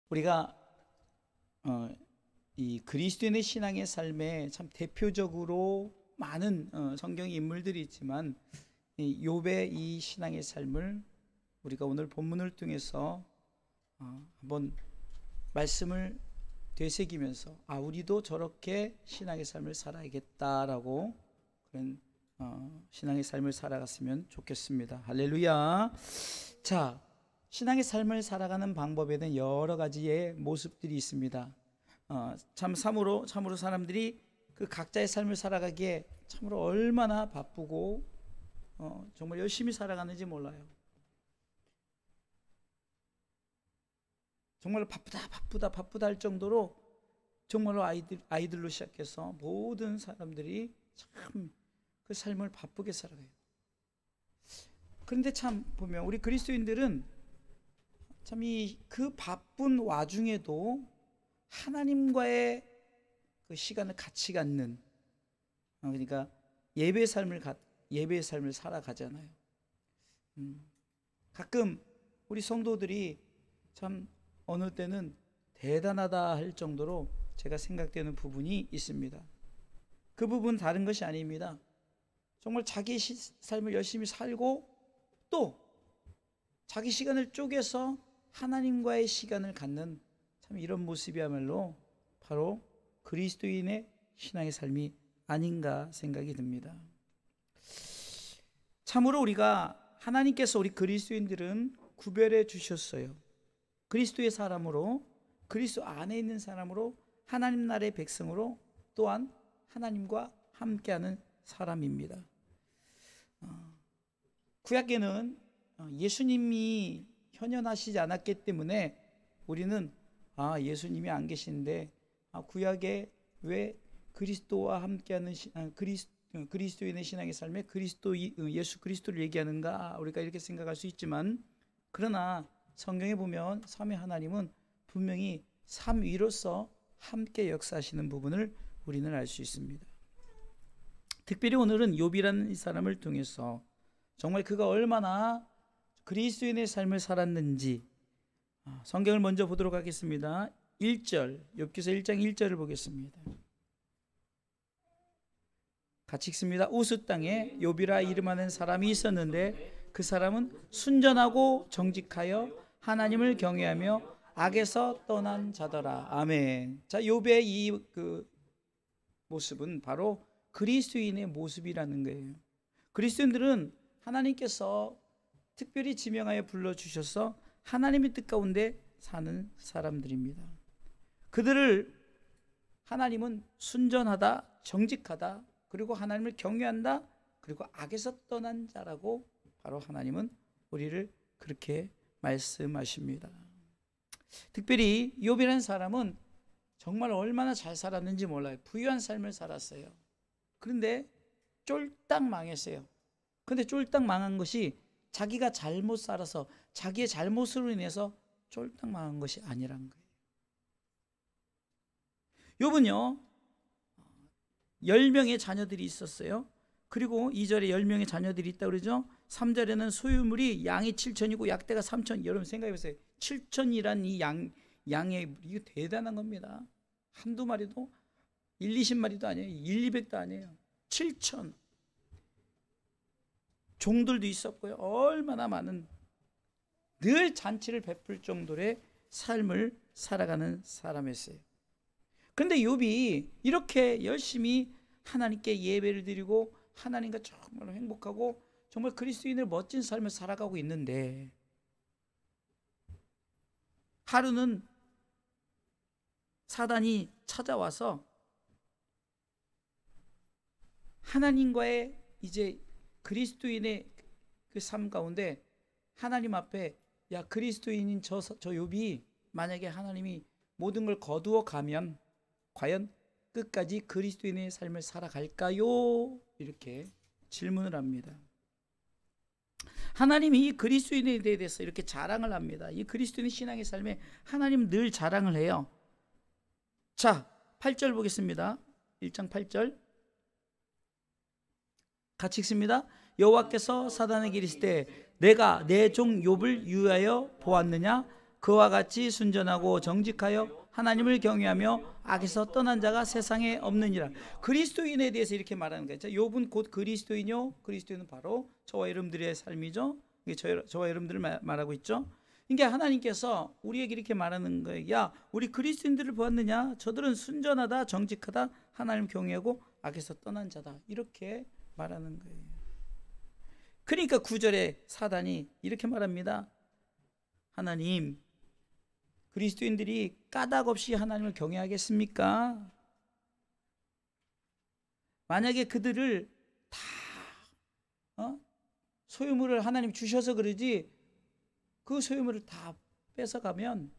우리가 이 그리스도인의 신앙의 삶에 참 대표적으로 많은 성경 인물들이 있지만 이 욥의 이 신앙의 삶을 우리가 오늘 본문을 통해서 한번 말씀을 되새기면서 우리도 저렇게 신앙의 삶을 살아야겠다라고 그런 신앙의 삶을 살아갔으면 좋겠습니다. 할렐루야. 자, 신앙의 삶을 살아가는 방법에는 여러 가지의 모습들이 있습니다. 참으로 사람들이 그 각자의 삶을 살아가기에 참으로 얼마나 바쁘고 정말 열심히 살아가는지 몰라요. 정말 바쁘다 할 정도로 정말로 아이들로 시작해서 모든 사람들이 참 그 삶을 바쁘게 살아가요. 그런데 참 보면 우리 그리스도인들은 참 그 바쁜 와중에도 하나님과의 그 시간을 같이 갖는, 그러니까 예배의 삶을 살아가잖아요. 가끔 우리 성도들이 참 어느 때는 대단하다 할 정도로 제가 생각되는 부분이 있습니다. 그 부분은 다른 것이 아닙니다. 정말 자기 삶을 열심히 살고 또 자기 시간을 쪼개서 하나님과의 시간을 갖는 참 이런 모습이야말로 바로 그리스도인의 신앙의 삶이 아닌가 생각이 듭니다. 참으로 하나님께서 우리 그리스도인들은 구별해 주셨어요. 그리스도의 사람으로, 그리스도 안에 있는 사람으로, 하나님 나라의 백성으로, 또한 하나님과 함께하는 사람입니다. 구약에는 예수님이 현현하시지 않았기 때문에 우리는 예수님이 안 계신데 구약에 왜 그리스도와 함께하는 그리스도인의 신앙의 삶에 예수 그리스도를 얘기하는가, 우리가 이렇게 생각할 수 있지만, 그러나 성경에 보면 삼위 하나님은 분명히 삼위로서 함께 역사하시는 부분을 우리는 알 수 있습니다. 특별히 오늘은 욥이라는 이 사람을 통해서 정말 그가 얼마나 그리스도인의 삶을 살았는지 성경을 먼저 보도록 하겠습니다. 1절, 욥기서 1장 1절을 보겠습니다. 같이 읽습니다. 우스 땅에 욥이라 이름하는 사람이 있었는데 그 사람은 순전하고 정직하여 하나님을 경외하며 악에서 떠난 자더라. 아멘. 자, 욥의 이 모습은 바로 그리스도인의 모습이라는 거예요. 그리스도인들은 하나님께서 특별히 지명하여 불러주셔서 하나님의 뜻 가운데 사는 사람들입니다. 그들을 하나님은 순전하다, 정직하다, 그리고 하나님을 경외한다, 그리고 악에서 떠난 자라고 바로 하나님은 우리를 그렇게 말씀하십니다. 특별히 욥이라는 사람은 정말 얼마나 잘 살았는지 몰라요. 부유한 삶을 살았어요. 그런데 쫄딱 망했어요. 그런데 쫄딱 망한 것이 자기가 잘못 살아서 자기의 잘못으로 인해서 쫄딱 망한 것이 아니란 거예요. 욥은요 10명의 자녀들이 있었어요. 그리고 2절에 10명의 자녀들이 있다고 그러죠. 3절에는 소유물이 양이 7천이고 약대가 3천. 여러분 생각해 보세요. 7천이란 이 양의 이거 대단한 겁니다. 한두 마리도 1, 20마리도 아니에요. 1, 200도 아니에요. 7천. 종들도 있었고요. 얼마나 많은, 늘 잔치를 베풀 정도의 삶을 살아가는 사람이었어요. 그런데 욥이 이렇게 열심히 하나님께 예배를 드리고 하나님과 정말 행복하고 정말 그리스도인의 멋진 삶을 살아가고 있는데, 하루는 사단이 찾아와서 하나님과의 이제 그리스도인의 그 삶 가운데 하나님 앞에, 야, 그리스도인인 저 욥이 만약에 하나님이 모든 걸 거두어 가면 과연 끝까지 그리스도인의 삶을 살아갈까요? 이렇게 질문을 합니다. 하나님이 이 그리스도인에 대해서 이렇게 자랑을 합니다. 이 그리스도인의 신앙의 삶에 하나님은 늘 자랑을 해요. 자, 8절 보겠습니다. 1장 8절 같이 읽습니다. 여호와께서 사단에게 이르시되 내가 내 종 욥을 유하여 보았느냐? 그와 같이 순전하고 정직하여 하나님을 경외하며 악에서 떠난 자가 세상에 없느니라. 그리스도인에 대해서 이렇게 말하는 거죠. 욥은 곧 그리스도인요, 그리스도인은 바로 저와 여러분들의 삶이죠. 이게 저와 여러분들을 말하고 있죠. 이게 하나님께서 우리에게 이렇게 말하는 거예요. 야, 우리 그리스도인들을 보았느냐? 저들은 순전하다, 정직하다, 하나님 경외하고 악에서 떠난 자다. 이렇게 말하는 거예요. 그러니까 9절에 사단이 이렇게 말합니다. 하나님, 그리스도인들이 까닭 없이 하나님을 경외하겠습니까? 만약에 그들을 다 소유물을 하나님 주셔서 그러지 그 소유물을 다 뺏어가면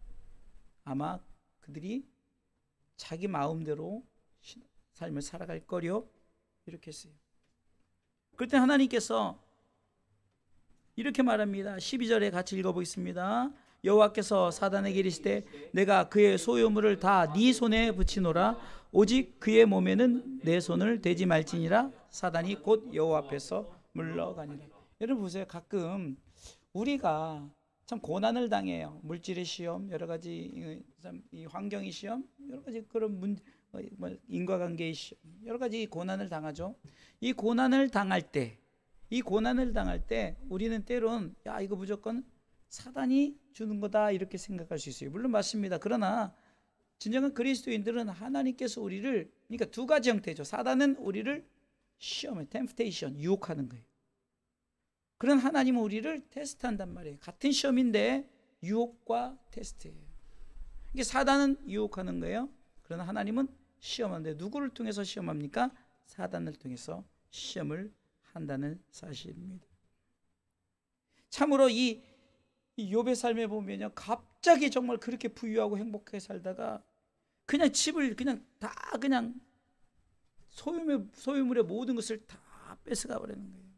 아마 그들이 자기 마음대로 삶을 살아갈 거려 이렇게 했어요. 그럴 때 하나님께서 이렇게 말합니다. 12절에 같이 읽어보겠습니다. 여호와께서 사단에게 이르시되 내가 그의 소유물을 다 네 손에 붙이노라. 오직 그의 몸에는 내 손을 대지 말지니라. 사단이 곧 여호와 앞에서 물러가니라. 여러분 보세요. 가끔 우리가 참 고난을 당해요. 물질의 시험, 여러 가지 이 환경의 시험, 여러 가지 그런 인과관계의 시험, 여러 가지 고난을 당하죠. 이 고난을 당할 때 우리는 때론 야, 이거 무조건 사단이 주는 거다 이렇게 생각할 수 있어요. 물론 맞습니다. 그러나 진정한 그리스도인들은 하나님께서 우리를, 그러니까 두 가지 형태죠. 사단은 우리를 시험에, 템프테이션, 유혹하는 거예요. 그런 하나님은 우리를 테스트한단 말이에요. 같은 시험인데 유혹과 테스트예요. 이게 사단은 유혹하는 거예요. 그러나 하나님은 시험하는데 누구를 통해서 시험합니까? 사단을 통해서 시험을 한다는 사실입니다. 참으로 이 욥의 삶에 보면요, 갑자기 정말 그렇게 부유하고 행복하게 살다가 그냥 집을 그냥 다 그냥 소유물의 모든 것을 다 뺏어가 버리는 거예요.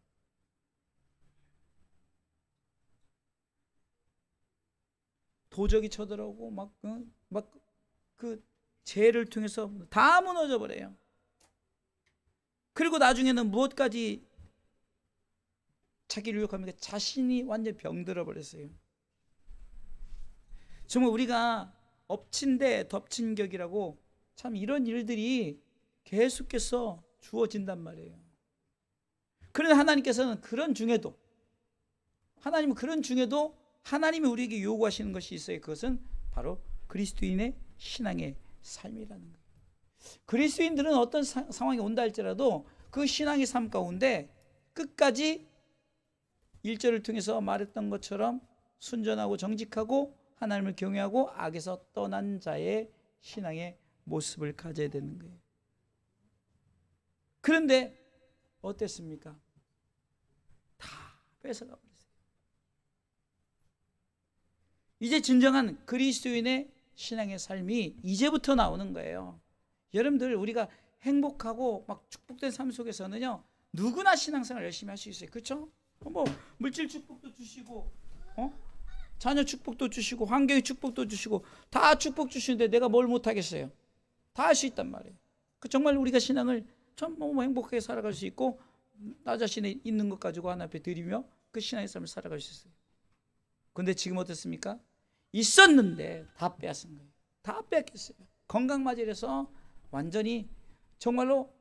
도적이 쳐들어오고 막 그 죄를 통해서 다 무너져 버려요. 그리고 나중에는 무엇까지 자기를 유혹합니까? 자신이 완전 병들어 버렸어요. 정말 우리가 엎친 데 덮친 격이라고 참 이런 일들이 계속해서 주어진단 말이에요. 그런데 하나님께서는 그런 중에도 하나님이 우리에게 요구하시는 것이 있어요. 그것은 바로 그리스도인의 신앙의 삶이라는 거예요. 그리스도인들은 어떤 상황이 온다 할지라도 그 신앙의 삶 가운데 끝까지 1절을 통해서 말했던 것처럼 순전하고 정직하고 하나님을 경외하고 악에서 떠난 자의 신앙의 모습을 가져야 되는 거예요. 그런데 어땠습니까? 다 뺏어가 버렸어요. 이제 진정한 그리스도인의 신앙의 삶이 이제부터 나오는 거예요. 여러분들, 우리가 행복하고 막 축복된 삶 속에서는요, 누구나 신앙생활 열심히 할 수 있어요. 그렇죠? 뭐 물질 축복도 주시고, 자녀 축복도 주시고, 환경의 축복도 주시고, 다 축복 주시는데 내가 뭘 못하겠어요? 다 할 수 있단 말이에요. 정말 우리가 신앙을 참 너무 행복하게 살아갈 수 있고, 나 자신의 있는 것 가지고 하나님 앞에 드리며 그 신앙의 삶을 살아갈 수 있어요. 그런데 지금 어떻습니까? 있었는데 다 빼앗은 거예요. 다 뺏겼어요. 건강마저해서 완전히 정말로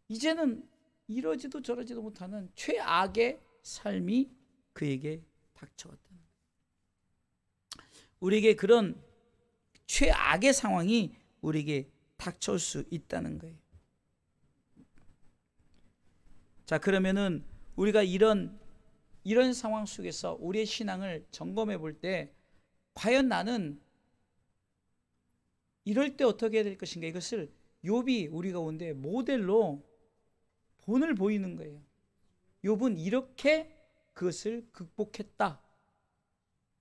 이제는 이러지도 저러지도 못하는 최악의 삶이 그에게 닥쳐왔다는 거예요. 우리에게 그런 최악의 상황이 우리에게 닥쳐올 수 있다는 거예요. 자, 그러면은 우리가 이런 상황 속에서 우리의 신앙을 점검해 볼 때 과연 나는 이럴 때 어떻게 해야 될 것인가, 이것을 욥이 우리 가운데 모델로 본을 보이는 거예요. 욥은 이렇게 그것을 극복했다.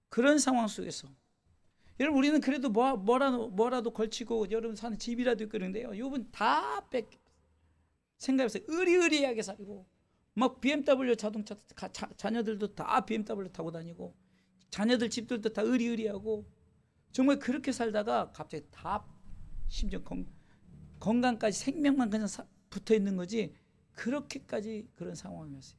그런 상황 속에서 여러분, 우리는 그래도 뭐라도 걸치고 여러분 사는 집이라도 있고 그런데요, 욥은 다 생각해보세요. 의리의리하게 살고 막 BMW 자동차, 자녀들도 다 BMW 타고 다니고, 자녀들 집들도 다 의리의리하고, 정말 그렇게 살다가 갑자기 다, 심지어 건강까지, 생명만 그냥 붙어 있는 거지, 그렇게까지 그런 상황이었어요.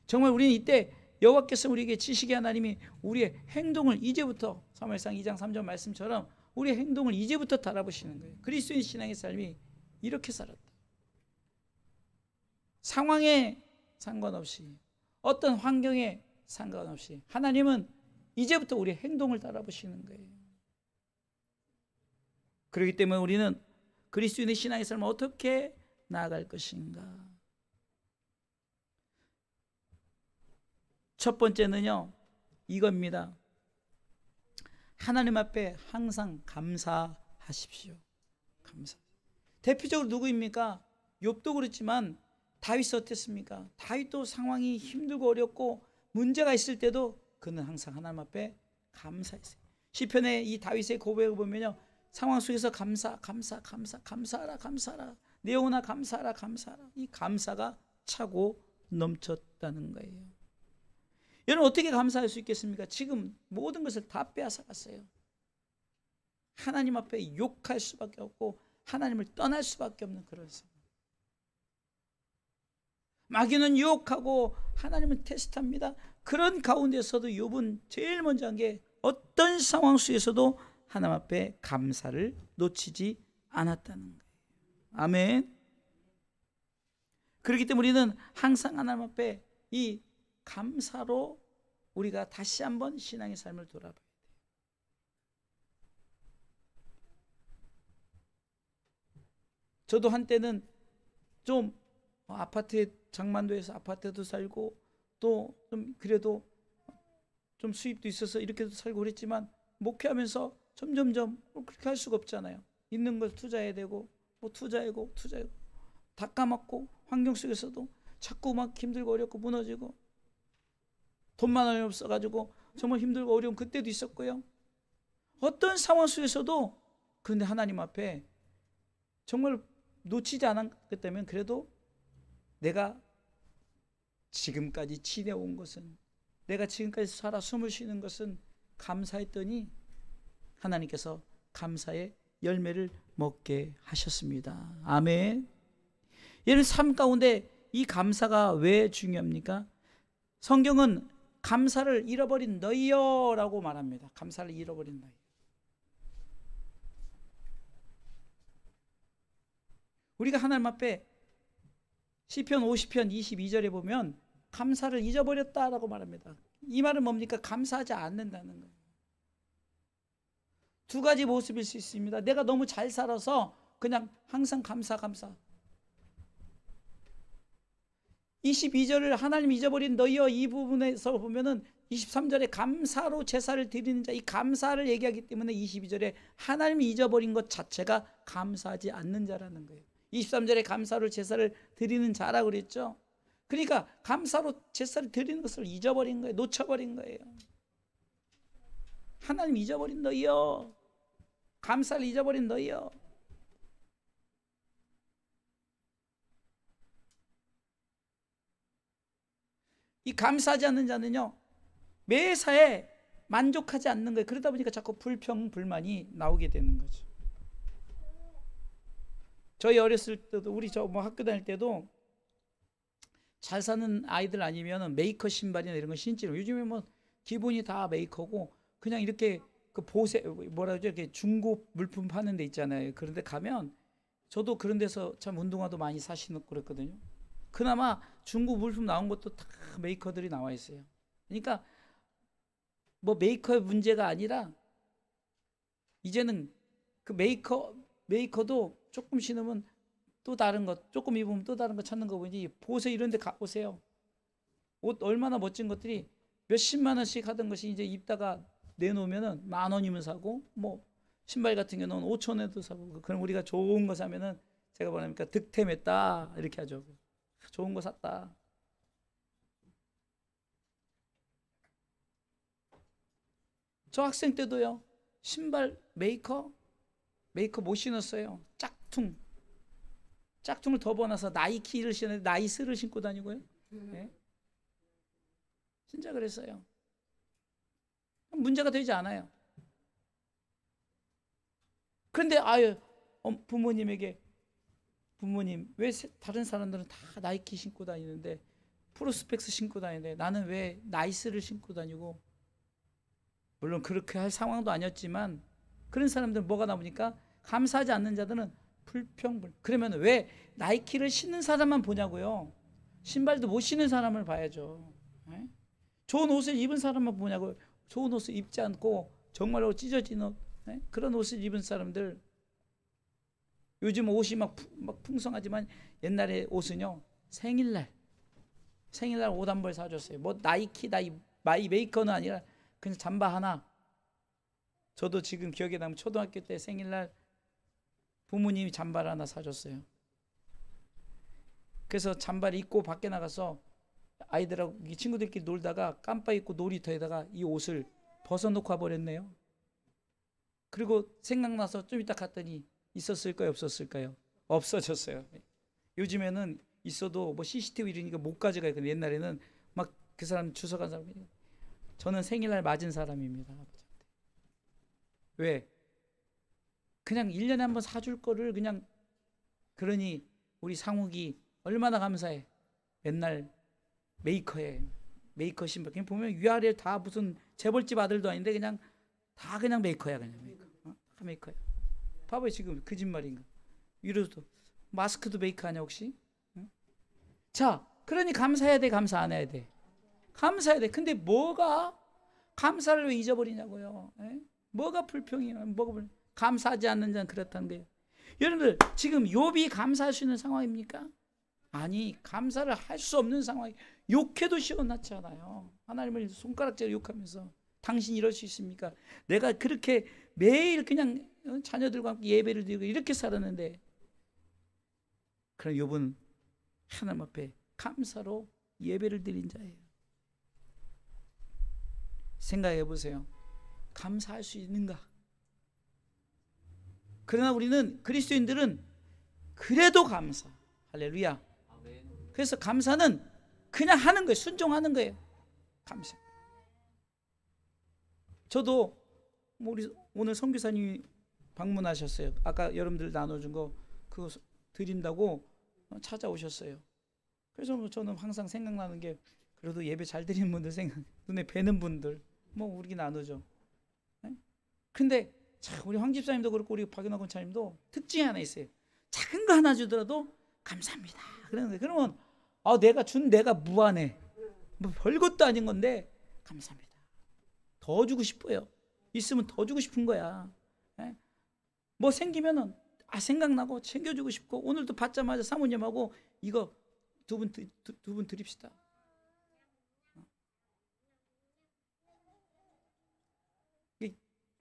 정말 우리는 이때 여호와께서 우리에게 지식의 하나님이 우리의 행동을 이제부터 사무엘상 2장 3절 말씀처럼 우리의 행동을 이제부터 달아보시는 거예요. 그리스도인 신앙의 삶이 이렇게 살았다. 상황에 상관없이, 어떤 환경에 상관없이 하나님은 이제부터 우리의 행동을 달아보시는 거예요. 그렇기 때문에 우리는 그리스도인의 신앙의 삶을 어떻게 나아갈 것인가. 첫 번째는요, 이겁니다. 하나님 앞에 항상 감사하십시오. 감사. 대표적으로 누구입니까? 욥도 그렇지만 다윗이 어땠습니까? 다윗도 상황이 힘들고 어렵고 문제가 있을 때도 그는 항상 하나님 앞에 감사했어요. 시편의 이 다윗의 고백을 보면요, 상황 속에서 감사하라. 내 영혼아 감사하라. 이 감사가 차고 넘쳤다는 거예요. 여러분 어떻게 감사할 수 있겠습니까? 지금 모든 것을 다 빼앗아갔어요. 하나님 앞에 욕할 수밖에 없고 하나님을 떠날 수밖에 없는 그런 상황. 마귀는 유혹하고 하나님은 테스트합니다. 그런 가운데서도 욥은 제일 먼저 한 게 어떤 상황 속에서도 하나님 앞에 감사를 놓치지 않았다는 거예요. 아멘. 그렇기 때문에 우리는 항상 하나님 앞에 이 감사로 우리가 다시 한번 신앙의 삶을 돌아봐야 돼요. 저도 한때는 좀 아파트에 장만도에서 아파트도 살고 또 좀 그래도 좀 수입도 있어서 이렇게도 살고 그랬지만 목회하면서 점점점 그렇게 할 수가 없잖아요. 있는 걸 투자해야 되고 뭐 투자하고 다 까먹고 환경 속에서도 자꾸 막 힘들고 어렵고 무너지고 돈만 원이 없어가지고 정말 힘들고 어려운 그때도 있었고요. 어떤 상황 속에서도 그런데 하나님 앞에 정말 놓치지 않았다면 그래도 내가 지금까지 지내온 것은, 내가 지금까지 살아 숨을 쉬는 것은 감사했더니 하나님께서 감사의 열매를 먹게 하셨습니다. 아멘. 여러분 삶 가운데 이 감사가 왜 중요합니까? 성경은 감사를 잃어버린 너희여라고 말합니다. 감사를 잃어버린 너희. 우리가 하나님 앞에 시편 50편 22절에 보면 감사를 잊어버렸다라고 말합니다. 이 말은 뭡니까? 감사하지 않는다는 거예요. 두 가지 모습일 수 있습니다. 내가 너무 잘 살아서 그냥 항상 감사. 22절을 하나님 잊어버린 너희여 이 부분에서 보면은 23절에 감사로 제사를 드리는 자, 이 감사를 얘기하기 때문에 22절에 하나님이 잊어버린 것 자체가 감사하지 않는 자라는 거예요. 23절에 감사로 제사를 드리는 자라고 그랬죠. 그러니까 감사로 제사를 드리는 것을 잊어버린 거예요. 놓쳐버린 거예요. 하나님 잊어버린 너희여, 감사를 잊어버린 너희여. 이 감사하지 않는 자는요, 매사에 만족하지 않는 거예요. 그러다 보니까 자꾸 불평, 불만이 나오게 되는 거죠. 저희 어렸을 때도, 우리 학교 다닐 때도 잘 사는 아이들 아니면 메이커 신발이나 이런 거 신지로, 요즘에 기본이 다 메이커고 그냥 이렇게 그 보세, 뭐라죠, 이렇게 중고 물품 파는 데 있잖아요. 그런데 가면 저도 그런 데서 참 운동화도 많이 사시고 그랬거든요. 그나마 중고 물품 나온 것도 다 메이커들이 나와 있어요. 그러니까 메이커의 문제가 아니라 이제는 그 메이커도 조금 신으면 또 다른 것, 조금 입으면 또 다른 거 찾는 거 보니 보세 이런 데 가보세요. 옷 얼마나 멋진 것들이 몇십만 원씩 하던 것이 이제 입다가 내놓으면은 10,000원이면 사고, 신발 같은 경우는 5,000원에도 사고. 그럼 우리가 좋은 거 사면은 제가 뭐랍니까? 득템했다 이렇게 하죠. 좋은 거 샀다. 저 학생 때도요, 신발 메이커 못 신었어요. 짝퉁을 덮어놔서 나이키를 신었는데 나이스를 신고 다니고요. 네? 진짜 그랬어요. 문제가 되지 않아요. 그런데 부모님에게, 부모님 왜 다른 사람들은 다 나이키 신고 다니는데 프로스펙스 신고 다니는데 나는 왜 나이스를 신고 다니고, 물론 그렇게 할 상황도 아니었지만 그런 사람들 뭐가 나오니까 감사하지 않는 자들은 불평불. 그러면 왜 나이키를 신는 사람만 보냐고요? 신발도 못 신는 사람을 봐야죠. 네? 좋은 옷을 입은 사람만 보냐고요? 좋은 옷을 입지 않고 정말로 찢어진 옷, 네? 그런 옷을 입은 사람들. 요즘 옷이 막 풍성하지만 옛날에 옷은요, 생일날 옷 한 벌 사줬어요. 뭐 나이키, 마이 메이커는 아니라 그냥 잠바 하나. 저도 지금 기억에 남는 초등학교 때 생일날 부모님이 잠바를 하나 사줬어요. 그래서 잠바를 입고 밖에 나가서 아이들하고 친구들끼리 놀다가 깜빡 잊고 놀이터에다가 이 옷을 벗어놓고 와버렸네요. 그리고 생각나서 좀 이따 갔더니 있었을까요, 없었을까요? 없어졌어요. 요즘에는 있어도 뭐 CCTV 이러니까 못 가져가요. 근데 옛날에는 막 그 사람 주워간 사람이. 저는 생일날 맞은 사람입니다. 아버지한테. 왜? 그냥 1년에 한 번 사줄 거를 그냥. 그러니 우리 상욱이 얼마나 감사해. 맨날 메이커에 메이커 신발. 그냥 보면 위아래 다 무슨 재벌집 아들도 아닌데 그냥 다 그냥 메이커야. 그냥 메이커. 다 메이커야. 봐봐요 지금 거짓말인가. 위로도 마스크도 메이커 아니야 혹시? 응? 자, 그러니 감사해야 돼, 감사 안 해야 돼? 감사해야 돼. 근데 뭐가 감사를 왜 잊어버리냐고요. 에? 뭐가 불평이에요? 감사하지 않는 자는 그렇다는 거예요. 여러분들 지금 욥이 감사할 수 있는 상황입니까? 아니, 감사를 할 수 없는 상황이. 욕해도 시원하지 않아요. 하나님을 손가락질로 욕하면서 당신 이럴 수 있습니까? 내가 그렇게 매일 그냥 자녀들과 함께 예배를 드리고 이렇게 살았는데. 그럼 욥은 하나님 앞에 감사로 예배를 드린 자예요. 생각해 보세요. 감사할 수 있는가? 그러나 우리는 그리스도인들은 그래도 감사. 할렐루야. 그래서 감사는 그냥 하는 거예요. 순종하는 거예요. 감사. 저도 우리 오늘 선교사님이 방문하셨어요. 아까 여러분들 나눠준 거 그거 드린다고 찾아오셨어요. 그래서 저는 항상 생각나는 게, 그래도 예배 잘 드리는 분들 눈에 뵈는 분들 뭐 우리 나누죠. 네? 근데 참 우리 황 집사님도 그렇고 우리 박윤아 권사님도 특징이 하나 있어요. 작은 거 하나 주더라도 감사합니다. 그러면 내가 무한해. 뭐 별것도 아닌 건데 감사합니다. 더 주고 싶어요. 있으면 더 주고 싶은 거야. 네? 뭐 생기면은 생각나고 챙겨주고 싶고, 오늘도 받자마자 사모님하고 이거 두 분 드립시다.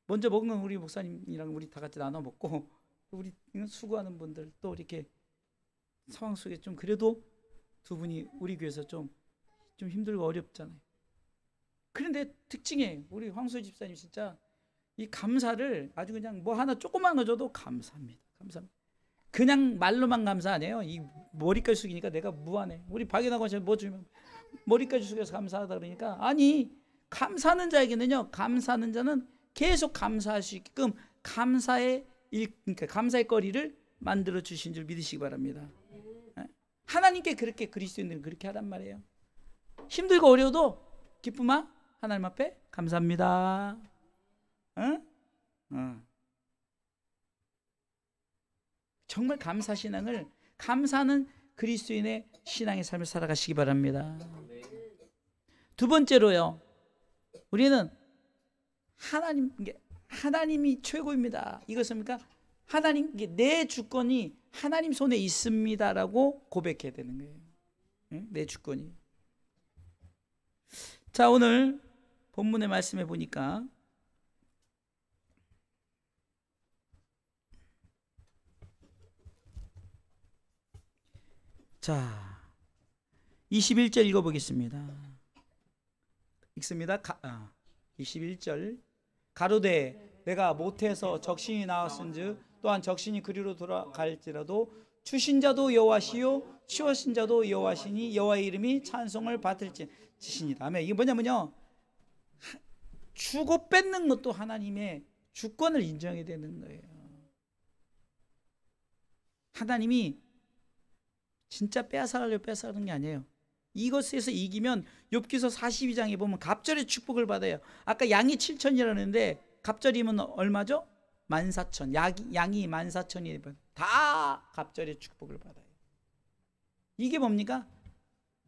먼저 먹은 건 우리 목사님이랑 우리 다 같이 나눠 먹고, 우리 수고하는 분들 또 이렇게 상황 속에 좀 그래도 두 분이 우리 교회에서 좀 힘들고 어렵잖아요. 그런데 특징이에요. 우리 황소희 집사님 진짜 이 감사를 아주 그냥 뭐 하나 조그만 거 줘도 감사합니다. 감사합니다. 그냥 말로만 감사 아니에요. 이 머리까지 숙이니까 내가 무한해. 우리 박연아 권사님 뭐 주면 머리까지 숙여서 감사하다 그러니까, 아니 감사하는 자에게는요, 감사하는 자는 계속 감사할 수 있게끔 그러니까 감사의 거리를 만들어 주신 줄 믿으시기 바랍니다. 하나님께 그렇게, 그리스도인들은 그렇게 하란 말이에요. 힘들고 어려워도 기쁨아 하나님 앞에 감사합니다. 정말 감사 신앙을, 감사하는 그리스도인의 신앙의 삶을 살아가시기 바랍니다. 두 번째로요, 우리는 하나님이 최고입니다. 이것입니까? 내 주권이 하나님 손에 있습니다라고 고백해야 되는 거예요. 내 주권이. 자, 오늘 본문의 말씀에 보니까 자 21절 읽어보겠습니다. 읽습니다. 21절 가로되 내가 못해서 적신이 나왔은즉 또한 적신이 그리로 돌아갈지라도 주신 자도 여호와시요 치우신 자도 여호와시니 여호와의 이름이 찬송을 받을지니라. 아멘. 이게 뭐냐면요, 주고 뺏는 것도 하나님의 주권을 인정해야 되는 거예요. 하나님이 진짜 빼앗아가려고 뺏어가는 게 아니에요. 이것에서 이기면 욥기서 42장에 보면 갑절의 축복을 받아요. 아까 양이 7천이라는데 갑절이면 얼마죠? 14,000. 양이 14,000이 다 갑절의 축복을 받아요. 이게 뭡니까?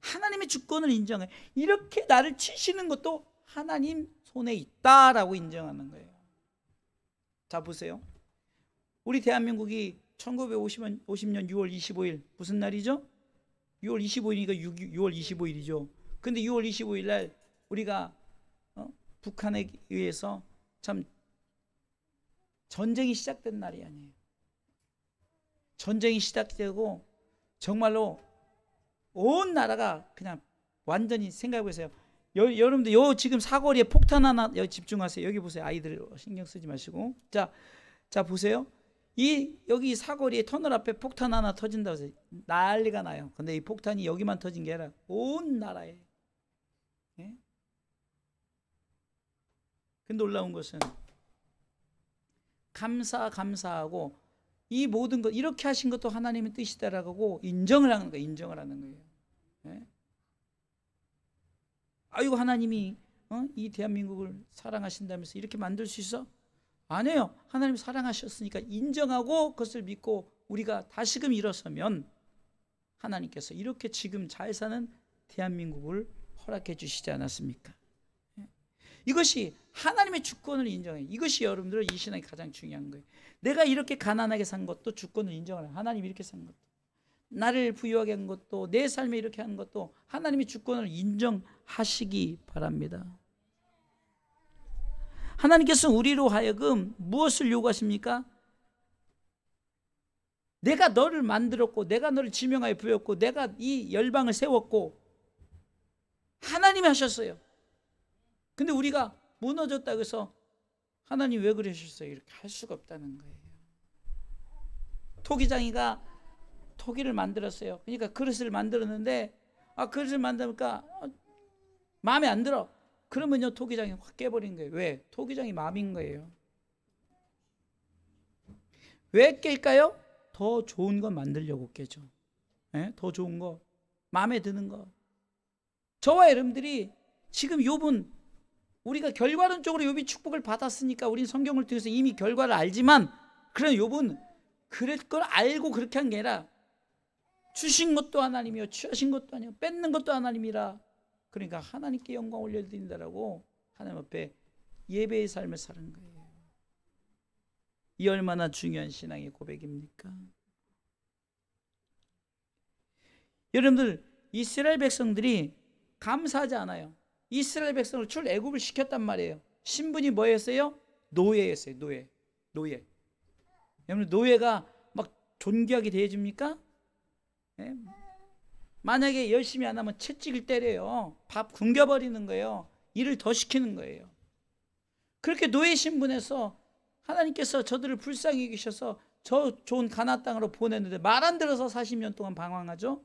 하나님의 주권을 인정해. 이렇게 나를 치시는 것도 하나님 손에 있다라고 인정하는 거예요. 자, 보세요. 우리 대한민국이 1950년 6월 25일 무슨 날이죠? 6월 25일이니까 6월 25일이죠. 근데 6월 25일 날 우리가 북한에 의해서 참 전쟁이 시작된 날이 아니에요. 전쟁이 시작되고 정말로 온 나라가 그냥 완전히 생각해 보세요. 여러분들 지금 사거리에 폭탄 하나, 여기 집중하세요. 여기 보세요. 아이들 신경 쓰지 마시고. 자 보세요. 여기 사거리에 터널 앞에 폭탄 하나 터진다고 해서 난리가 나요. 근데 이 폭탄이 여기만 터진 게 아니라 온 나라에. 예? 근데 놀라운 것은 감사하고 이 모든 것 이렇게 하신 것도 하나님의 뜻이다라고 인정을 하는 거예요. 인정을 하는 거예요. 예? 아이고 하나님이 이 대한민국을 사랑하신다면서 이렇게 만들 수 있어? 아니에요. 하나님 사랑하셨으니까 인정하고 그것을 믿고 우리가 다시금 일어서면 하나님께서 이렇게 지금 잘 사는 대한민국을 허락해 주시지 않았습니까? 이것이 하나님의 주권을 인정해요. 이것이 여러분들 이 신앙이 가장 중요한 거예요. 내가 이렇게 가난하게 산 것도 주권을 인정하라. 하나님이 이렇게 산 것도, 나를 부유하게 한 것도, 내 삶에 이렇게 한 것도 하나님의 주권을 인정하시기 바랍니다. 하나님께서 우리로 하여금 무엇을 요구하십니까? 내가 너를 만들었고 내가 너를 지명하여 부였고 내가 이 열방을 세웠고 하나님이 하셨어요. 근데 우리가 무너졌다고 해서 하나님 왜 그러셨어요? 이렇게 할 수가 없다는 거예요. 토기장이가 토기를 만들었어요. 그러니까 그릇을 만들었는데 그릇을 만드니까 마음에 안 들어. 그러면요 토기장이 확 깨버린 거예요. 왜? 토기장이 마음인 거예요. 왜 깰까요? 더 좋은 거 만들려고 깨죠. 예? 더 좋은 거, 마음에 드는 거. 저와 여러분들이 지금 욥은 우리가 결과론적으로 욥이 축복을 받았으니까 우리는 성경을 통해서 이미 결과를 알지만, 그런 욥은 그럴 걸 알고 그렇게 한 게 아니라 주신 것도 하나님이요 취하신 것도 아니고 뺏는 것도 하나님이라, 그러니까 하나님께 영광 올려드린다라고 하나님 앞에 예배의 삶을 사는 거예요. 이 얼마나 중요한 신앙의 고백입니까? 여러분들, 이스라엘 백성들이 감사하지 않아요. 이스라엘 백성을 출애굽을 시켰단 말이에요. 신분이 뭐였어요? 노예였어요. 노예. 여러분, 노예가 막 존귀하게 대해줍니까? 네? 만약에 열심히 안 하면 채찍을 때려요. 밥 굶겨버리는 거예요. 일을 더 시키는 거예요. 그렇게 노예 신분에서 하나님께서 저들을 불쌍히 여기셔서 저 좋은 가나안 땅으로 보냈는데 말 안 들어서 40년 동안 방황하죠.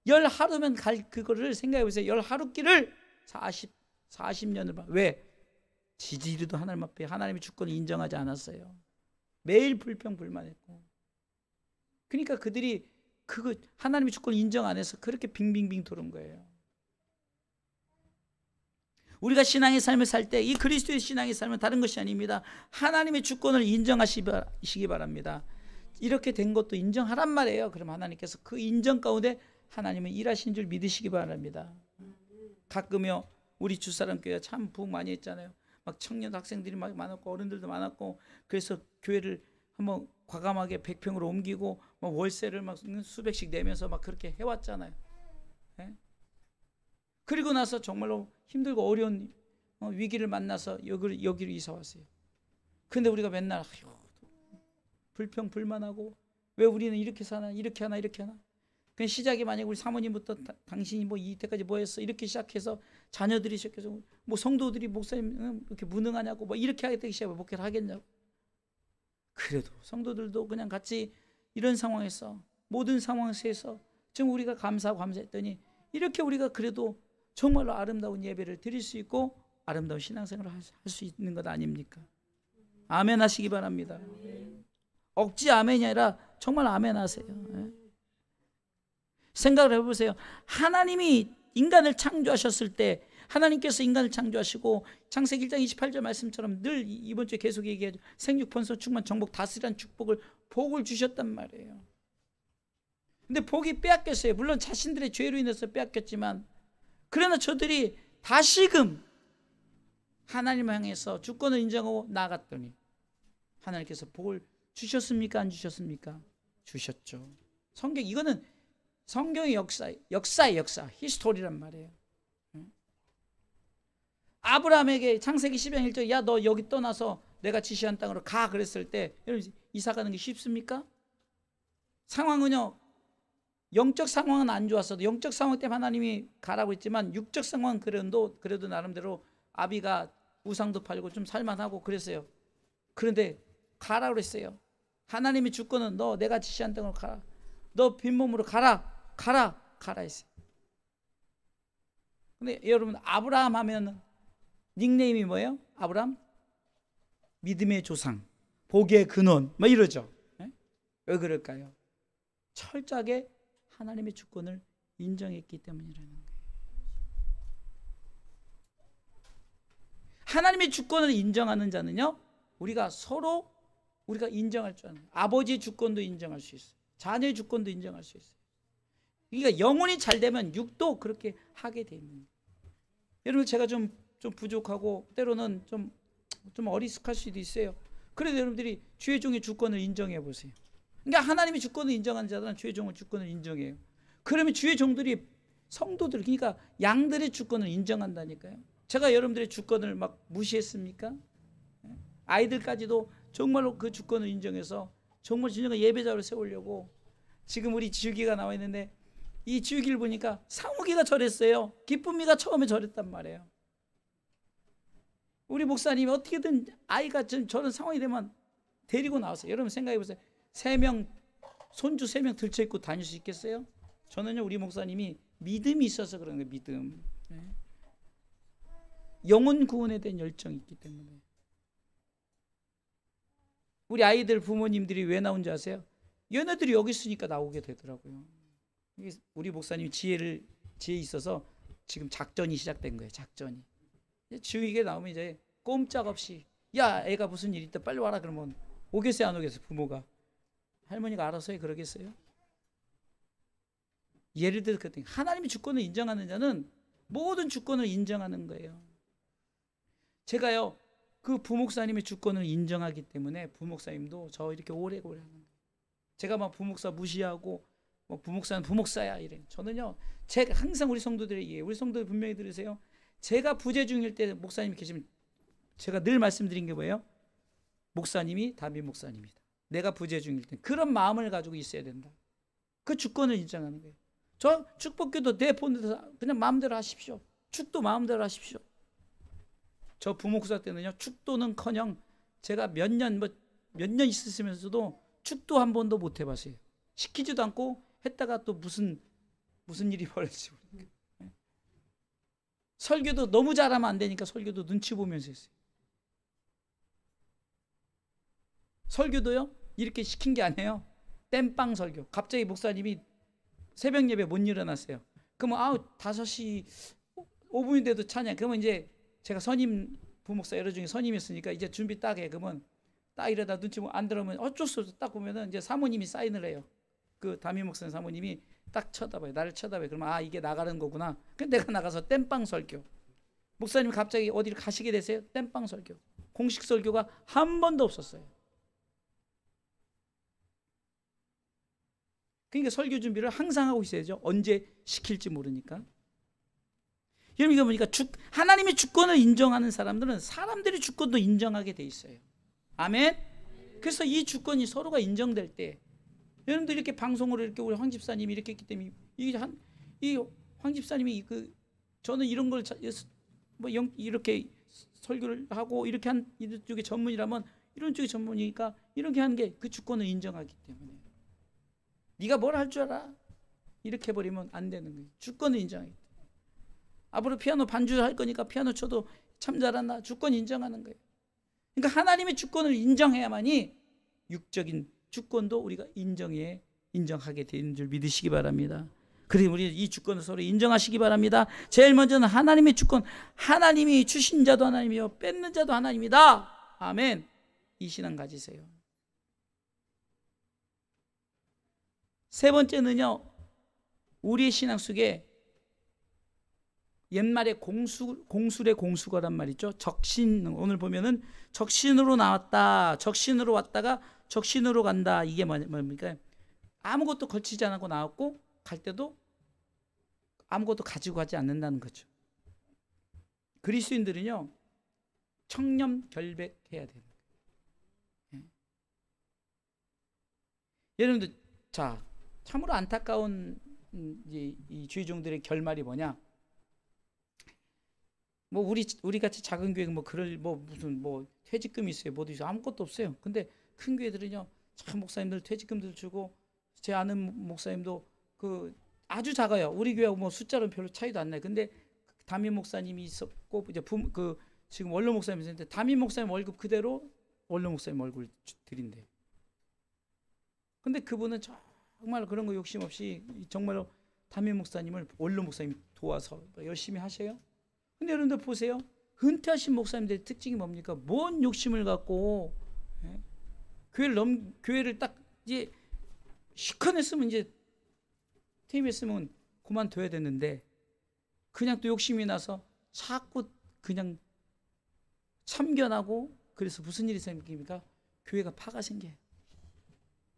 10하루면 갈 그거를 생각해 보세요. 10하루 길을 40년을 봐. 왜? 지지리도 하나님 앞에 하나님의 주권을 인정하지 않았어요. 매일 불평불만했고. 그러니까 그들이 그거 하나님의 주권을 인정 안 해서 그렇게 빙빙빙 도는 거예요. 우리가 신앙의 삶을 살 때 이 그리스도의 신앙의 삶은 다른 것이 아닙니다. 하나님의 주권을 인정하시기 바랍니다. 이렇게 된 것도 인정하란 말이에요. 그럼 하나님께서 그 인정 가운데 하나님은 일하신 줄 믿으시기 바랍니다. 가끔요 우리 주사람교회가 참 부흥 많이 했잖아요. 막 청년 학생들이 막 많았고 어른들도 많았고, 그래서 교회를 한번 과감하게 100평으로 옮기고 막 월세를 막 수백씩 내면서 막 그렇게 해왔잖아요. 네? 그리고 나서 정말로 힘들고 어려운 위기를 만나서 여기로 이사 왔어요. 근데 우리가 맨날 불평불만하고 왜 우리는 이렇게 사나 이렇게 하나 이렇게 하나. 그 시작이 만약 우리 사모님부터 당신이 뭐 이때까지 뭐 했어 이렇게 시작해서 자녀들이 시작해서 뭐 성도들이 목사님 이렇게 무능하냐고 뭐 이렇게 하게 시작하면 목회를 하겠냐고. 그래도 성도들도 그냥 같이 이런 상황에서 모든 상황에서 지금 우리가 감사하고 감사했더니 이렇게 우리가 그래도 정말로 아름다운 예배를 드릴 수 있고 아름다운 신앙생활을 할 수 있는 것 아닙니까? 아멘 하시기 바랍니다. 억지 아멘이 아니라 정말 아멘 하세요. 생각을 해보세요. 하나님이 인간을 창조하셨을 때, 하나님께서 인간을 창조하시고 창세기 1장 28절 말씀처럼 늘 이번 주에 계속 얘기하죠. 생육 번성 충만 정복 다스리란 축복을, 복을 주셨단 말이에요. 근데 복이 빼앗겼어요. 물론 자신들의 죄로 인해서 빼앗겼지만, 그러나 저들이 다시금 하나님을 향해서 주권을 인정하고 나아갔더니 하나님께서 복을 주셨습니까? 안 주셨습니까? 주셨죠. 이거는 성경의 역사의 역사, 히스토리란 말이에요. 아브라함에게 창세기 10장 1절, 야 너 여기 떠나서 내가 지시한 땅으로 가 그랬을 때, 여러분 이사 가는 게 쉽습니까? 상황은요, 영적 상황은 안 좋았어도, 영적 상황 때문에 하나님이 가라고 했지만 육적 상황은 그래도 나름대로 아비가 우상도 팔고 좀 살만하고 그랬어요. 그런데 가라고 그랬어요. 하나님의 주권은 너 내가 지시한 땅으로 가라, 너 빈몸으로 가라 했어요. 근데 여러분, 아브라함 하면 닉네임이 뭐예요? 아브라함? 믿음의 조상, 복의 근원, 뭐 이러죠. 네? 왜 그럴까요? 철저하게 하나님의 주권을 인정했기 때문이라는 거예요. 하나님의 주권을 인정하는 자는요, 우리가 인정할 줄 아는, 아버지의 주권도 인정할 수 있어요. 자녀의 주권도 인정할 수 있어요. 그러니까 영혼이 잘 되면 육도 그렇게 하게 돼 있는 거예요. 여러분, 제가 좀 부족하고 때로는 좀 어리숙할 수도 있어요. 그래도 여러분들이 주의 종의 주권을 인정해 보세요. 그러니까 하나님의 주권을 인정하는 자들은 주의 종의 주권을 인정해요. 그러면 주의 종들이, 성도들, 그러니까 양들의 주권을 인정한다니까요. 제가 여러분들의 주권을 막 무시했습니까? 아이들까지도 정말로 그 주권을 인정해서 정말 진정한 예배자로 세우려고, 지금 우리 지우기가 나와 있는데 이 지우기를 보니까 상욱이가 저랬어요. 기쁨이가 처음에 저랬단 말이에요. 우리 목사님이 어떻게든 아이가 저런 상황이 되면 데리고 나왔어요. 여러분 생각해 보세요. 손주 3명 들쳐입고 다닐 수 있겠어요? 저는요, 우리 목사님이 믿음이 있어서 그런 거예요. 믿음. 영혼 구원에 대한 열정이 있기 때문에. 우리 아이들 부모님들이 왜 나온지 아세요? 얘네들이 여기 있으니까 나오게 되더라고요. 우리 목사님이 지혜 있어서 지금 작전이 시작된 거예요. 작전이. 지우이게 나오면 이제 꼼짝없이, 야 애가 무슨 일 있다 빨리 와라 그러면 오겠어요, 안 오겠어요? 부모가, 할머니가 알아서 해 그러겠어요? 예를 들어 그랬더니, 하나님의 주권을 인정하는 자는 모든 주권을 인정하는 거예요. 제가요, 그 부목사님의 주권을 인정하기 때문에 부목사님도 저 이렇게 오래오래 하는 거예요. 제가 막 부목사 무시하고 뭐 부목사는 부목사야 이래. 저는요, 제가 항상 우리 성도들에게 얘기해요. 우리 성도들 분명히 들으세요. 제가 부재 중일 때 목사님이 계시면 제가 늘 말씀드린 게 뭐예요? 목사님이 담임 목사님이다. 내가 부재 중일 때 그런 마음을 가지고 있어야 된다. 그 주권을 인정하는 거예요. 저 축복기도 내 폰에서 그냥 마음대로 하십시오. 축도 마음대로 하십시오. 저 부목사 때는요, 축도는커녕 제가 몇 년 있으면서도 축도 한 번도 못 해봤어요. 시키지도 않고 했다가 또 무슨 일이 벌어지고. 설교도 너무 잘하면 안 되니까 설교도 눈치 보면서 했어요. 설교도요, 이렇게 시킨 게 아니에요. 땜빵 설교. 갑자기 목사님이 새벽 예배 못 일어났어요. 그러면 5시 5분이 돼도 찬양. 그러면 이제 제가 부목사 여러 중에 선임이었으니까 이제 준비 딱 해. 그러면 딱 이러다 눈치 안 들으면 어쩔 수 없어. 딱 보면은 이제 사모님이 사인을 해요. 그 담임 목사님 사모님이 딱 쳐다봐요. 나를 쳐다봐요. 그러면 이게 나가는 거구나. 그래서 내가 나가서 땜빵 설교. 목사님 갑자기 어디를 가시게 되세요? 땜빵 설교. 공식 설교가 한 번도 없었어요. 그러니까 설교 준비를 항상 하고 있어야죠. 언제 시킬지 모르니까. 여러분, 이거 보니까 하나님의 주권을 인정하는 사람들은 사람들의 주권도 인정하게 돼 있어요. 아멘. 그래서 이 주권이 서로가 인정될 때, 여러분들 이렇게 방송으로 이렇게 우리 황 집사님이 이렇게 했기 때문에 이 황 집사님이 저는 이런 걸 이렇게 설교를 하고 이렇게 한 이쪽의 전문이라면 이런 쪽의 전문이니까 이렇게 하는 게 그 주권을 인정하기 때문에. 네가 뭘 할 줄 알아? 이렇게 해버리면 안 되는 거예요. 주권을 인정하기 때문에. 앞으로 피아노 반주 할 거니까 피아노 쳐도 참 잘한다. 주권 인정하는 거예요. 그러니까 하나님의 주권을 인정해야만이 육적인 주권도 우리가 인정하게 되는 줄 믿으시기 바랍니다. 그래 우리 이 주권을 서로 인정하시기 바랍니다. 제일 먼저는 하나님의 주권, 하나님이 주신 자도 하나님이요 뺏는 자도 하나님이다. 아멘. 이 신앙 가지세요. 세 번째는요, 우리의 신앙 속에 옛말에 공술의 공수거란 말이죠. 적신, 오늘 보면은 적신으로 나왔다, 적신으로 왔다가 적신으로 간다. 이게 뭡니까? 아무것도 걸치지 않고 나왔고 갈 때도 아무것도 가지고 가지 않는다는 거죠. 그리스도인들은요 청렴결백해야 돼요. 여러분들, 자, 참으로 안타까운 이 주의종들의 결말이 뭐냐? 뭐 우리 같이 작은 교회 뭐 그럴 뭐 무슨 뭐 퇴직금이 있어요, 뭐도 있어요, 아무것도 없어요. 근데 큰 교회들은요, 참 목사님들 퇴직금들 주고, 제 아는 목사님도 그 아주 작아요. 우리 교회하고 뭐 숫자로 별로 차이도 안 나요. 근데 담임 목사님이 있었고 이제 지금 원로 목사님이 있는데 담임 목사님 월급 그대로 원로 목사님 월급을 드린대. 근데 그분은 정말 그런 거 욕심 없이 정말로 담임 목사님을 원로 목사님이 도와서 열심히 하셔요. 근데 여러분들 보세요. 은퇴하신 목사님들의 특징이 뭡니까? 뭔 욕심을 갖고 교회를 딱 이제 시커냈으면 이제 퇴임했으면 그만둬야 되는데 그냥 또 욕심이 나서 자꾸 그냥 참견하고, 그래서 무슨 일이 생깁니까? 교회가 파가 생겨요.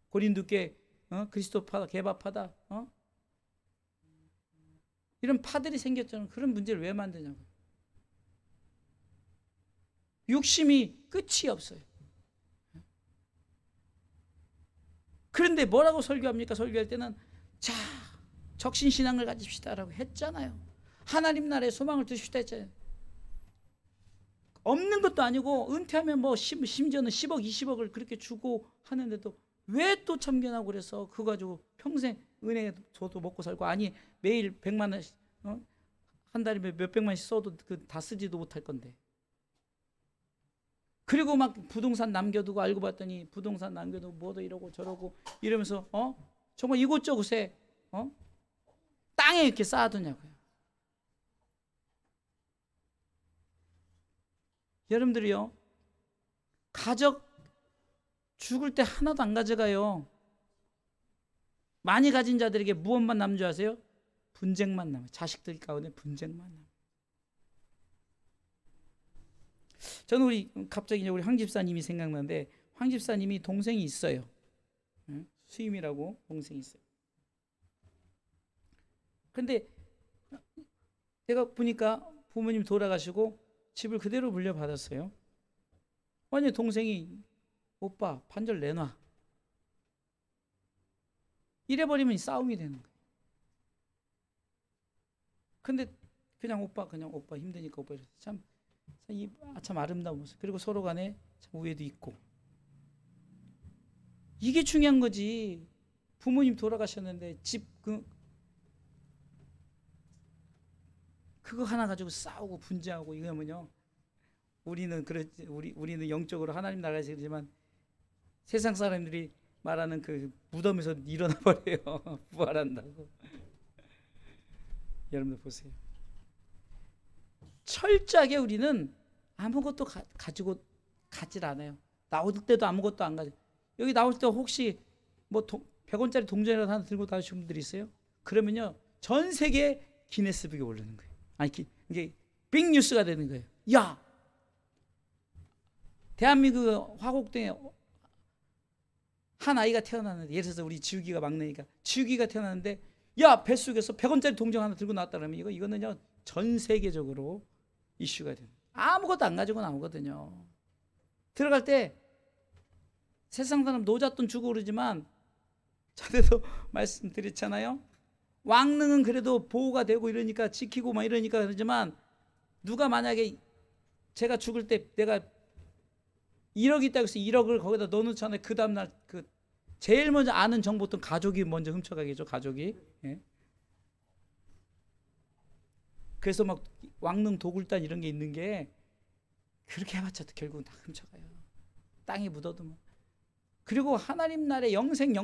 고린도교회 그리스도파 개바파다 이런 파들이 생겼잖아요. 그런 문제를 왜 만드냐고요. 욕심이 끝이 없어요. 그런데 뭐라고 설교합니까? 설교할 때는 자, 적신신앙을 가집시다라고 했잖아요. 하나님 나라에 소망을 두십시다 했잖아요. 없는 것도 아니고 은퇴하면 뭐 심지어는 10억 20억을 그렇게 주고 하는데도 왜 또 참견하고 그래서 그거 가지고 평생 은행에 저도 먹고 살고, 아니 매일 100만 원씩 한 달에 몇백만 원씩 써도 그 다 쓰지도 못할 건데, 그리고 막 부동산 남겨두고, 알고 봤더니 부동산 남겨두고 뭐도 이러고 저러고 이러면서 정말 이곳저곳에 땅에 이렇게 쌓아두냐고요. 여러분들이요, 가족 죽을 때 하나도 안 가져가요. 많이 가진 자들에게 무엇만 남는 줄 아세요? 분쟁만 남아요. 자식들 가운데 분쟁만 남아요. 저는 갑자기 우리 황 집사님이 생각나는데, 황 집사님이 동생이 있어요. 수임이라고 동생이 있어요. 근데 제가 보니까 부모님 돌아가시고 집을 그대로 물려받았어요. 완전 동생이 오빠 반절 내놔. 이래버리면 싸움이 되는 거예요. 근데 그냥 오빠 힘드니까 오빠 이랬어요. 참 아름다운 모습. 그리고 서로 간에 참 우애도 있고. 이게 중요한 거지. 부모님 돌아가셨는데 집 그거 하나 가지고 싸우고 분쟁하고 이거면요. 우리는 영적으로 하나님 나라에서 그러지만 세상 사람들이 말하는 그 무덤에서 일어나 버려요. 부활한다고. 여러분들 보세요. 철저하게 우리는 아무것도 가지고 가질 않아요. 나올 때도 아무것도 안 가져. 여기 나올 때 혹시 뭐 100원짜리 동전이라도 하나 들고 나오신 분들이 있어요? 그러면요, 전 세계 기네스북에 오르는 거예요. 아니, 이게 빅뉴스가 되는 거예요. 야, 대한민국 화곡동에 한 아이가 태어났는데, 예를 들어서 우리 지우기가 막내니까 지우기가 태어났는데, 야, 뱃속에서 100원짜리 동전 하나 들고 나왔다 그러면 이거는요 전 세계적으로 이슈가 돼요. 아무것도 안 가지고 나오거든요. 들어갈 때 세상 사람 노잣돈 주고 그러지만, 전에도 말씀드렸잖아요. 왕릉은 그래도 보호가 되고 이러니까 지키고 막 이러니까 그러지만, 누가 만약에 제가 죽을 때 내가 1억 있다고 해서 1억을 거기다 넣어놓잖아요. 그 다음날 제일 먼저 아는 정보부터 가족이 먼저 훔쳐가겠죠. 가족이. 예. 그래서 막 왕릉 도굴단 이런 게 있는 게, 그렇게 해봤자 결국은 다 훔쳐가요. 땅에 묻어도 뭐. 그리고 하나님 나라의 영생.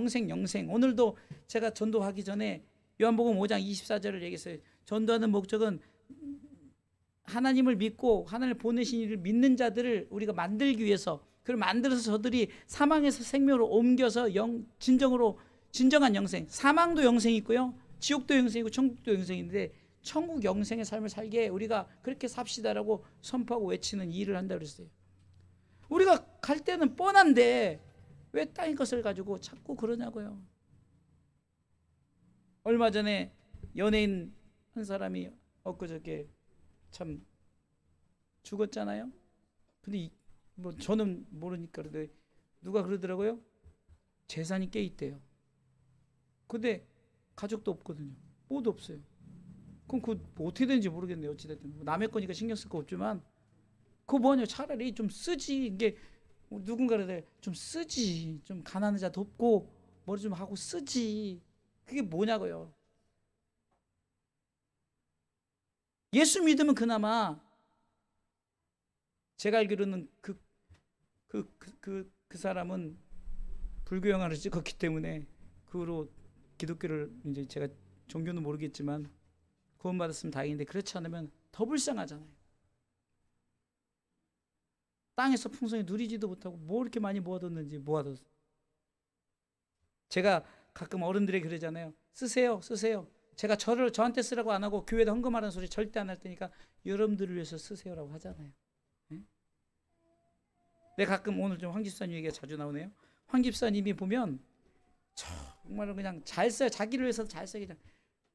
오늘도 제가 전도하기 전에 요한복음 5장 24절을 얘기했어요. 전도하는 목적은 하나님을 믿고 하나님을 보내신 이를 믿는 자들을 우리가 만들기 위해서, 그걸 만들어서 저들이 사망에서 생명으로 옮겨서 진정한 영생, 사망도 영생이 있고요, 지옥도 영생이고 천국도 영생인데 천국 영생의 삶을 살게 우리가 그렇게 삽시다라고 선포하고 외치는 일을 한다고 그랬어요. 우리가 갈 때는 뻔한데 왜 땅의 것을 가지고 자꾸 그러냐고요. 얼마 전에 연예인 한 사람이 엊그저께 참 죽었잖아요. 근데 뭐 저는 모르니까 그런데 누가 그러더라고요. 재산이 꽤 있대요. 근데 가족도 없거든요. 뭐도 없어요. 그럼 그거 뭐 어떻게 되는지 모르겠네요. 어찌됐든 남의 거니까 신경 쓸 거 없지만 그거 뭐냐, 차라리 좀 쓰지. 이게 누군가를 좀 쓰지. 좀 가난한 자 돕고 머리 좀 하고 쓰지. 그게 뭐냐고요. 예수 믿으면 그나마 제가 알기로는 그 사람은 불교 영화를 찍었기 때문에 그 후로 기독교를 이제 제가 종교는 모르겠지만 구원받았으면 다행인데 그렇지 않으면 더 불쌍하잖아요. 땅에서 풍성히 누리지도 못하고 뭐 이렇게 많이 모아뒀는지 모아뒀어. 제가 가끔 어른들에게 그러잖아요. 쓰세요. 제가 저한테 쓰라고 안 하고 교회에다 헌금하라는 소리 절대 안 할 테니까 여러분들을 위해서 쓰세요라고 하잖아요. 네? 내가 가끔 오늘 좀 황 집사님 얘기가 자주 나오네요. 황 집사님이 보면 정말로 그냥 잘 써요. 자기를 위해서 잘 써요. 그냥.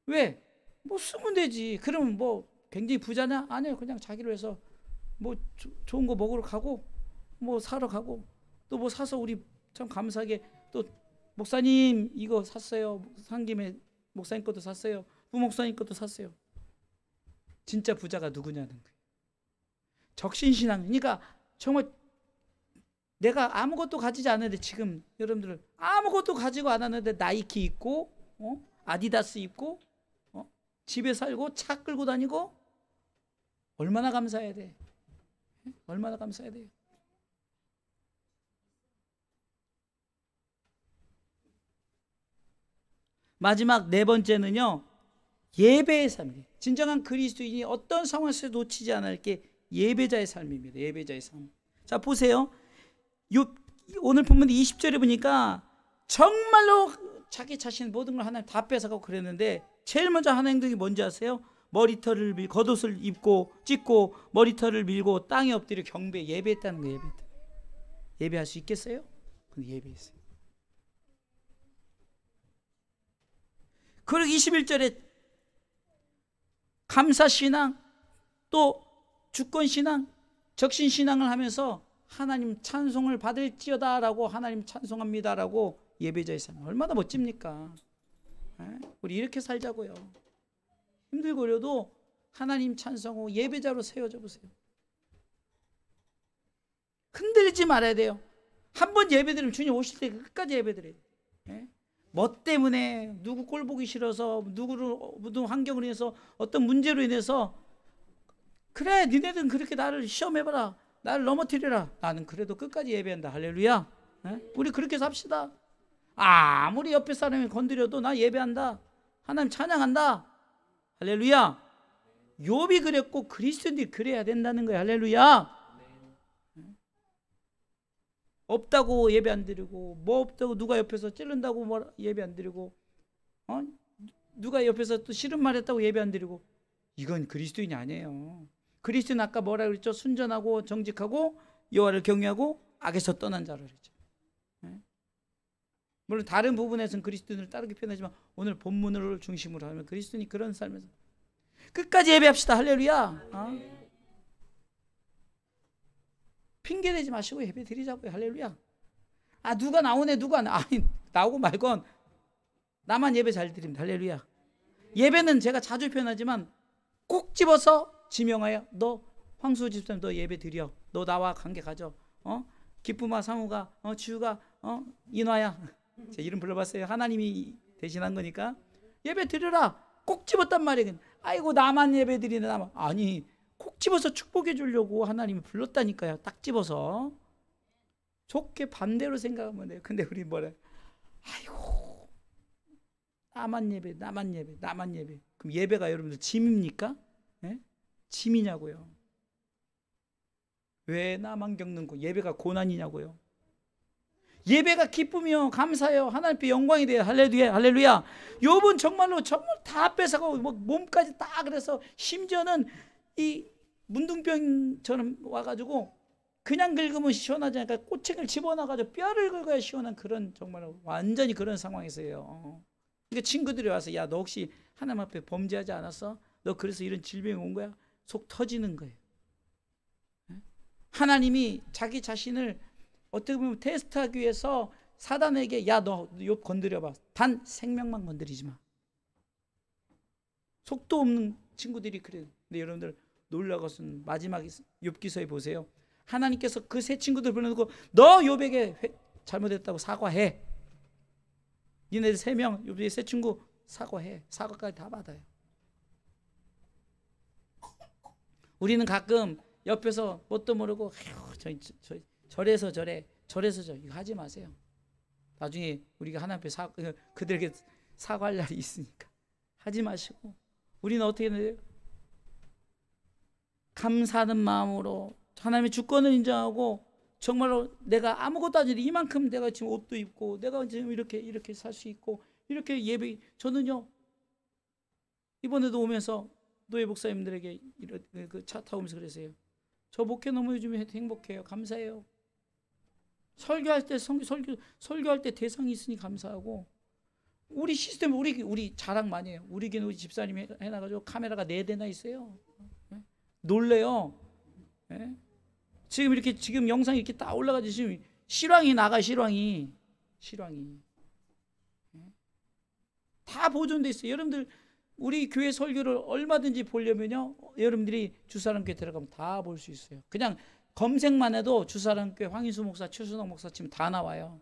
왜? 뭐 쓰면 되지. 그러면 뭐 굉장히 부자냐? 아니에요. 그냥 자기를 위해서 뭐 좋은 거 먹으러 가고 뭐 사러 가고 또 뭐 사서 우리 참 감사하게 또 목사님 이거 샀어요. 산 김에 목사님 것도 샀어요. 부목사님 것도 샀어요. 진짜 부자가 누구냐는 거예요. 적신신앙. 그러니까 정말 내가 아무것도 가지지 않았는데, 지금 여러분들 아무것도 가지고 않았는데 나이키 입고 아디다스 입고 집에 살고 차 끌고 다니고 얼마나 감사해야 돼. 얼마나 감사해야 돼요. 마지막 네 번째는요, 예배의 삶이에요. 진정한 그리스도인이 어떤 상황에서 놓치지 않을 게 예배자의 삶입니다. 예배자의 삶. 자 보세요. 오늘 본문 20절에 보니까 정말로 자기 자신 모든 걸 하나님 다 뺏어가고 그랬는데 제일 먼저 하는 행동이 뭔지 아세요? 머리털을 겉옷을 입고 찢고 머리털을 밀고 땅에 엎드려 경배, 예배했다는 거예요. 예배할 수 있겠어요? 근데 예배했어요. 그리고 21절에 감사신앙 또 주권신앙 적신신앙을 하면서 하나님 찬송을 받을지어다 라고, 하나님 찬송합니다 라고 예배자의 삶. 얼마나 멋집니까? 우리 이렇게 살자고요. 힘들고 어려도 하나님 찬송하고 예배자로 세워져 보세요. 흔들리지 말아야 돼요. 한 번 예배드리면 주님 오실 때 끝까지 예배드려야 돼요. 뭐 때문에 누구 꼴 보기 싫어서 누구 환경으로 인해서 어떤 문제로 인해서 그래 니네들은 그렇게 나를 시험해봐라, 나를 넘어뜨려라, 나는 그래도 끝까지 예배한다. 할렐루야. 우리 그렇게 삽시다. 아무리 옆에 사람이 건드려도 나 예배한다, 하나님 찬양한다. 할렐루야. 욥이 그랬고 그리스도인들이 그래야 된다는 거예요. 할렐루야. 없다고 예배 안 드리고 뭐 없다고 누가 옆에서 찌른다고 예배 안 드리고 누가 옆에서 또 싫은 말 했다고 예배 안 드리고, 이건 그리스도인이 아니에요. 그리스도인 아까 뭐라 그랬죠? 순전하고 정직하고 여호와를 경외하고 악에서 떠난 자로 그랬죠. 물론 다른 부분에서는 그리스도인을 따르게 표현하지만 오늘 본문을 중심으로 하면 그리스도인이 그런 삶에서 끝까지 예배합시다. 할렐루야. 핑계대지 마시고 예배 드리자고요. 할렐루야. 누가 나오네 누가 아니 나오고 말건 나만 예배 잘 드립니다. 할렐루야. 예배는 제가 자주 표현하지만 꼭 집어서 지명하여 너 황수 집사님 너 예배 드려, 너 나와 관계 가져, 기쁨아 상우가 지우가 인화야, 제 이름 불러봤어요. 하나님이 대신한 거니까 예배 드려라. 꼭 집었단 말이에요. 아이고 나만 예배 드리는 나만. 아니 콕 집어서 축복해 주려고 하나님이 불렀다니까요. 딱 집어서. 좋게 반대로 생각하면 돼요. 근데 우리 뭐래? 아이고 나만 예배, 나만 예배, 나만 예배. 그럼 예배가 여러분들 짐입니까? 예? 짐이냐고요. 왜 나만 겪는 거 예배가 고난이냐고요. 예배가 기쁨이요, 감사요, 하나님 앞에 영광이 돼요. 할렐루야, 할렐루야. 욥은 정말로 정말 다 뺏어가고 뭐 몸까지 다, 그래서 심지어는 이 문둥병처럼 와가지고 그냥 긁으면 시원하지 않으니까 꼬챙이를 집어넣어가지고 뼈를 긁어야 시원한 그런, 정말 완전히 그런 상황이세요. 그러니까 친구들이 와서 야, 너 혹시 하나님 앞에 범죄하지 않았어? 너 그래서 이런 질병이 온 거야? 속 터지는 거예요. 하나님이 자기 자신을 어떻게 보면 테스트하기 위해서 사단에게 야, 너 욥 건드려봐. 단 생명만 건드리지 마. 속도 없는 친구들이 그래요. 근데 여러분들 놀라운 것은 마지막 욥기서에 보세요. 하나님께서 그 세 친구들 불러놓고 너 욥에게 잘못했다고 사과해. 니네들 3명 욥의 세 친구 사과해. 사과까지 다 받아요. 우리는 가끔 옆에서 뭣도 모르고 저래서 저래, 저래서 저, 이거 하지 마세요. 나중에 우리가 하나님 앞에 그들에게 사과할 날이 있으니까 하지 마시고, 우리는 어떻게 해야 돼요? 감사하는 마음으로 하나님의 주권을 인정하고, 정말로 내가 아무것도 아닌데 이만큼 내가 지금 옷도 입고 내가 지금 이렇게 살 수 있고 이렇게 예배, 저는요 이번에도 오면서 노예 목사님들에게 그 차 타고 오면서 그랬어요. 저 목회 너무 요즘에 행복해요. 감사해요. 설교할 때 설교할 때 대상이 있으니 감사하고, 우리 시스템 우리 자랑 많이 해요. 우리 교회 우리 집사님이 해놔가지고 카메라가 4대나 있어요. 놀래요. 네? 지금 영상이 이렇게 딱 올라가지, 지금 실황이 나가, 실황이 다 보존돼 있어요. 여러분들 우리 교회 설교를 얼마든지 보려면요, 여러분들이 주사람교회 들어가면 다 볼 수 있어요. 그냥 검색만 해도 주사람교회 황인수 목사, 최순옥 목사 치면 다 나와요.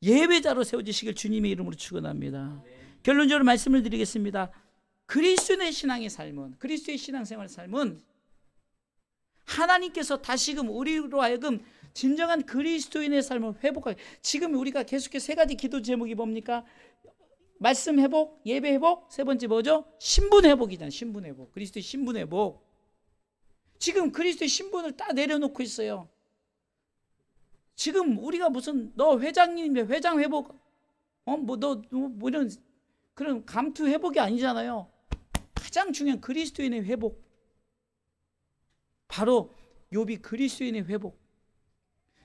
예배자로 세워지시길 주님의 이름으로 축원합니다. 결론적으로 말씀을 드리겠습니다. 그리스도의 신앙의 삶은, 그리스도의 신앙생활의 삶은 하나님께서 다시금 우리로 하여금 진정한 그리스도인의 삶을 회복하게. 지금 우리가 계속해서 3가지 기도 제목이 뭡니까? 말씀 회복, 예배 회복, 3번째 뭐죠? 신분 회복이잖아요. 신분 회복. 그리스도의 신분 회복. 지금 그리스도의 신분을 딱 내려놓고 있어요. 지금 우리가 무슨 너 회장님의 회장 회복, 뭐 이런 그런 감투 회복이 아니잖아요. 가장 중요한 그리스도인의 회복. 바로 욥이 그리스도인의 회복.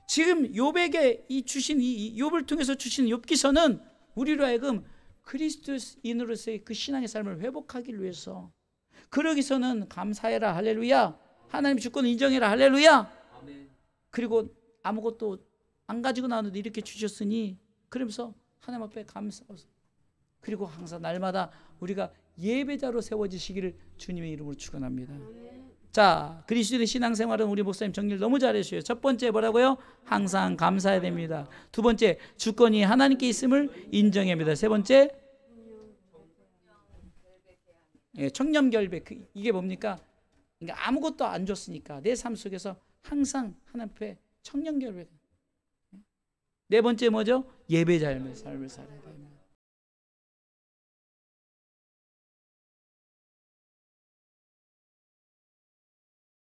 지금 욥에게 이 욥을 통해서 주신 욥기서는 우리로 하여금 그리스도인으로서의 그 신앙의 삶을 회복하기 위해서, 그러기 위해서는 감사해라, 할렐루야. 하나님 주권을 인정해라, 할렐루야. 아멘. 그리고 아무것도 안 가지고 나왔는데 이렇게 주셨으니, 그러면서 하나님 앞에 감사하고, 그리고 항상 날마다 우리가 예배자로 세워지시기를 주님의 이름으로 축원합니다. 자, 그리스도의 신앙생활은 우리 목사님 정리를 너무 잘해주셔요. 첫 번째 뭐라고요? 항상 감사해야 됩니다. 두 번째, 주권이 하나님께 있음을 인정해야 합니다. 세 번째, 청렴결백. 이게 뭡니까? 그러니까 아무것도 안 줬으니까 내 삶 속에서 항상 하나님 앞에 청렴결백. 네 번째 뭐죠? 예배자의 삶을 살아야 됩니다.